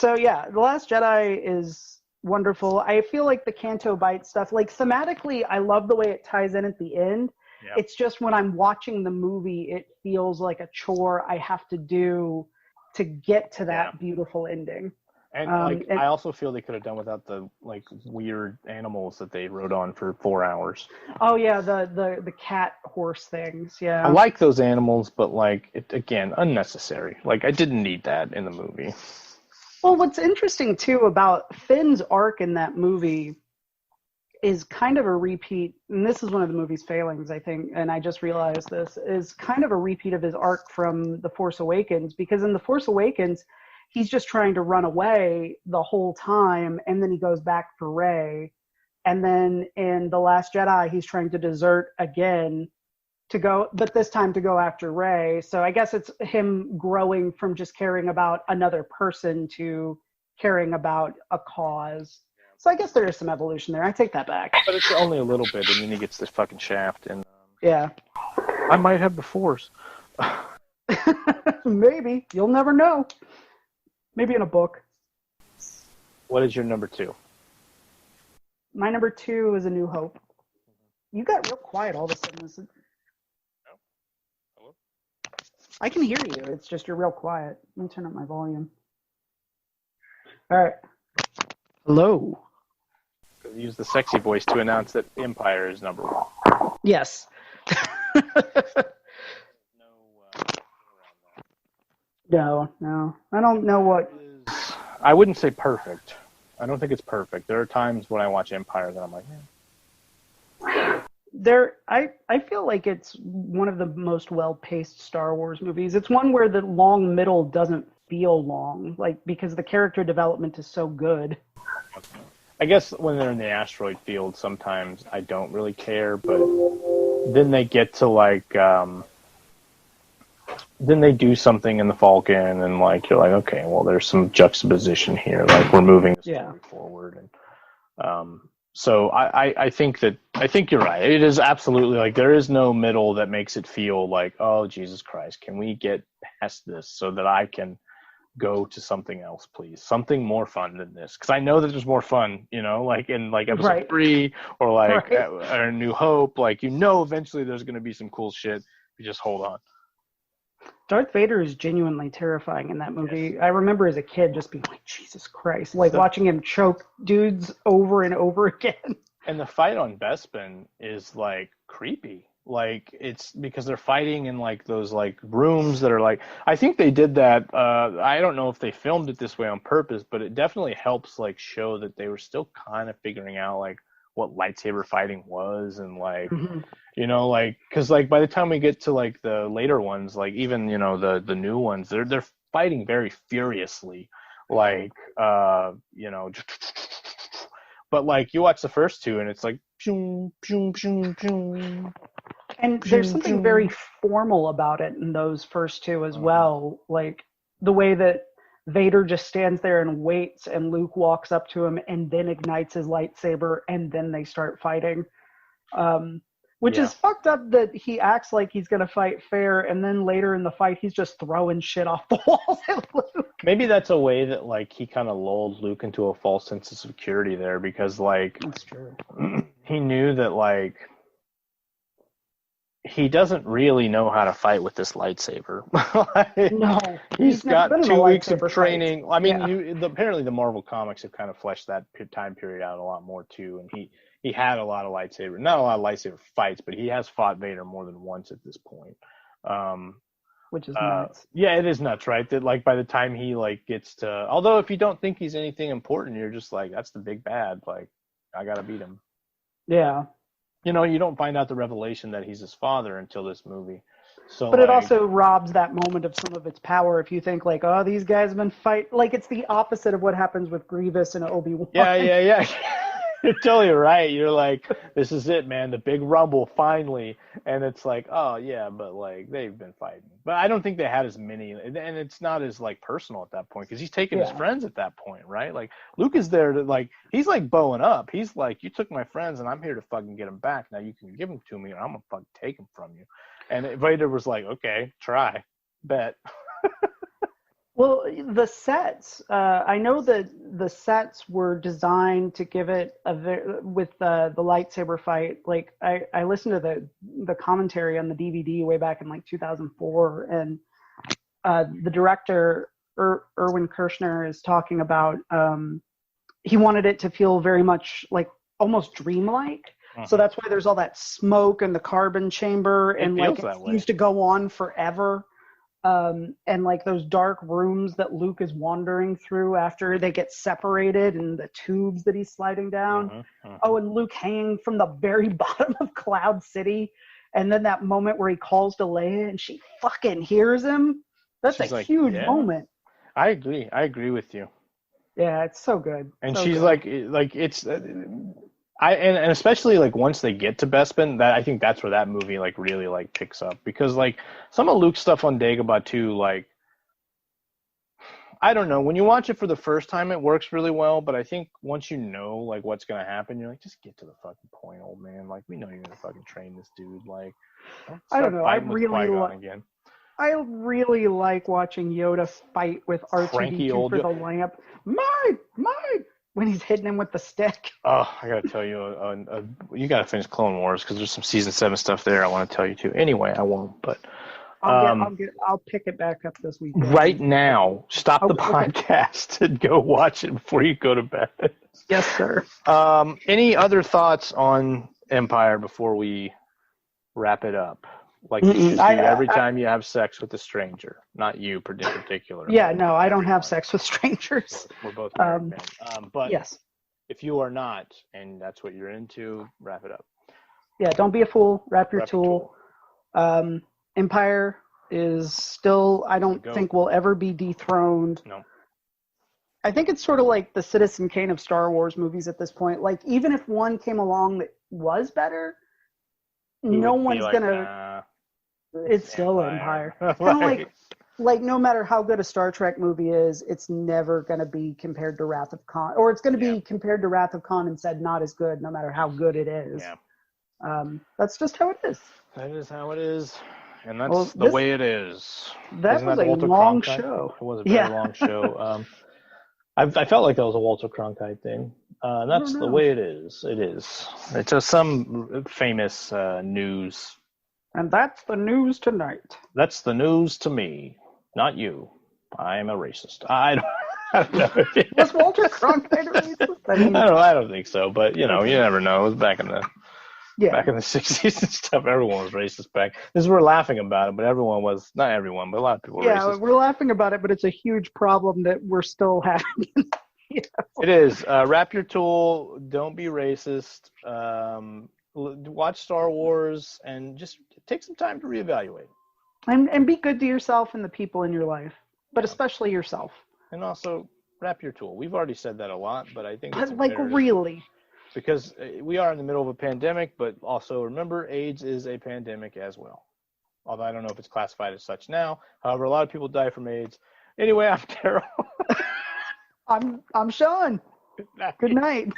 So yeah, The Last Jedi is wonderful. I feel like the Canto Bight stuff, like thematically, I love the way it ties in at the end. Yeah. It's just when I'm watching the movie, it feels like a chore I have to do to get to that beautiful ending. And I also feel they could have done without the like weird animals that they rode on for 4 hours. Oh yeah, the cat horse things. Yeah. I like those animals, but like it again, unnecessary. Like I didn't need that in the movie. Well, what's interesting too about Finn's arc in that movie is kind of a repeat, and this is one of the movie's failings, I think, and I just realized this, is kind of a repeat of his arc from The Force Awakens, because in The Force Awakens, he's just trying to run away the whole time, and then he goes back for Rey. And then in The Last Jedi, he's trying to desert again to go, but this time to go after Rey. So I guess it's him growing from just caring about another person to caring about a cause. So I guess there is some evolution there. I take that back. But it's only a little bit, and then he gets this fucking shaft. And yeah. I might have the Force. Maybe. You'll never know. Maybe in a book. What is your number 2? My number 2 is A New Hope. You got real quiet all of a sudden. No? Hello? I can hear you. It's just you're real quiet. Let me turn up my volume. All right. Hello. Use the sexy voice to announce that Empire is number 1. Yes. No. I don't know what. I wouldn't say perfect. I don't think it's perfect. There are times when I watch Empire that I'm like, I feel like it's one of the most well-paced Star Wars movies. It's one where the long middle doesn't feel long, like because the character development is so good. I guess when they're in the asteroid field, sometimes I don't really care, but then they get to like, then they do something in the Falcon, and like you're like, okay, well, there's some juxtaposition here, like we're moving the story forward, and so I think you're right. It is absolutely like there is no middle that makes it feel like, oh Jesus Christ, can we get past this so that I can go to something else, please, something more fun than this, because I know that there's more fun, like in like episode 3 or like or New Hope, like eventually there's going to be some cool shit. You just hold on. Darth Vader is genuinely terrifying in that movie. Yes. I remember as a kid just being like, Jesus Christ, like watching him choke dudes over and over again. And the fight on Bespin is like creepy. Like it's because they're fighting in like those like rooms that are like, I think they did that. I don't know if they filmed it this way on purpose, but it definitely helps like show that they were still kind of figuring out like what lightsaber fighting was, and like, like, cause like by the time we get to like the later ones, like even, the new ones, they're fighting very furiously, like, but like you watch the first two and it's like, and there's something very formal about it in those first two as well. Like the way that Vader just stands there and waits, and Luke walks up to him and then ignites his lightsaber, and then they start fighting. Which is fucked up that he acts like he's going to fight fair, and then later in the fight, he's just throwing shit off the walls at Luke. Maybe that's a way that, like, he kind of lulled Luke into a false sense of security there, because, like, that's true. He knew that, like, he doesn't really know how to fight with this lightsaber. No. He's got 2 weeks of training. Fight. I mean, apparently the Marvel comics have kind of fleshed that time period out a lot more, too, and he had a lot of lightsaber, not a lot of lightsaber fights, but he has fought Vader more than once at this point. Which is nuts. Yeah, it is nuts, right? That like by the time he like gets to, although if you don't think he's anything important, you're just like, that's the big bad. Like, I gotta beat him. Yeah. You don't find out the revelation that he's his father until this movie. So, but it also robs that moment of some of its power if you think like, oh, these guys have been fighting. Like it's the opposite of what happens with Grievous and Obi-Wan. Yeah. You're totally right. You're like, this is it, man. The big rumble, finally. And it's like, oh, yeah, but, like, they've been fighting. But I don't think they had as many. And it's not as, like, personal at that point because he's taking his friends at that point, right? Like, Luke is there to, like, he's, like, bowing up. He's like, you took my friends, and I'm here to fucking get them back. Now you can give them to me, or I'm going to fucking take them from you. And Vader was like, okay, try. Bet. Well, the sets, I know that the sets were designed to give it with the lightsaber fight. Like I listened to the commentary on the DVD way back in like 2004, and the director Erwin Kirshner is talking about he wanted it to feel very much like almost dreamlike. So that's why there's all that smoke and the carbon chamber, and like it seems to go on forever. And like those dark rooms that Luke is wandering through after they get separated, and the tubes that he's sliding down. Oh, and Luke hanging from the very bottom of Cloud City, and then that moment where he calls to Leia and she fucking hears him. That's a huge moment. I agree with you. Yeah, it's so good. And so she's good. like it's and especially like once they get to Bespin, that I think that's where that movie like really like picks up, because like some of Luke's stuff on Dagobah too, like I don't know, when you watch it for the first time it works really well, but I think once you know like what's gonna happen, you're like, just get to the fucking point, old man. Like, we know you're gonna fucking train this dude. Like, I don't know. I really like watching Yoda fight with R2-D2 for the lamp. Mine. When he's hitting him with the stick. Oh, I gotta tell you, you gotta finish Clone Wars, because there's some season 7 stuff there I want to tell you too. Anyway, I won't, but I'll pick it back up this weekend. Right now, stop the podcast and go watch it before you go to bed. Yes, sir. Any other thoughts on Empire before we wrap it up? Like you do every time you have sex with a stranger, not you in particular. Yeah, no, I don't have sex with strangers. We're both married men. But yes, if you are not, and that's what you're into, wrap it up. Yeah, don't be a fool. Wrap your tool. Empire is still, I don't think will ever be dethroned. No. I think it's sort of like the Citizen Kane of Star Wars movies at this point. Like, even if one came along that was better, no one's gonna. It's still Empire. Kind of like no matter how good a Star Trek movie is, it's never gonna be compared to Wrath of Khan, or it's gonna be compared to Wrath of Khan and said not as good, no matter how good it is. Yeah. That's just how it is. That is how it is, and that's the way it is. That was a long show. It was a very long show. I felt like that was a Walter Cronkite thing. That's the way it is. It is. It's just some famous news. And that's the news tonight. That's the news to me, not you. I am a racist. I don't know. Was Walter Cronkite a racist? I don't think so. But you never know. It was back in the 60s and stuff. Everyone was racist back. We're laughing about it, but everyone was, not everyone, but a lot of people were racist. Yeah, we're laughing about it, but it's a huge problem that we're still having. It is. Wrap your tool. Don't be racist. Watch Star Wars and just take some time to reevaluate. And be good to yourself and the people in your life, but especially yourself. And also wrap your tool. We've already said that a lot, but I think it's like really. Because we are in the middle of a pandemic, but also remember, AIDS is a pandemic as well. Although I don't know if it's classified as such now. However, a lot of people die from AIDS. Anyway, I'm Darrel. I'm Sean. Good night.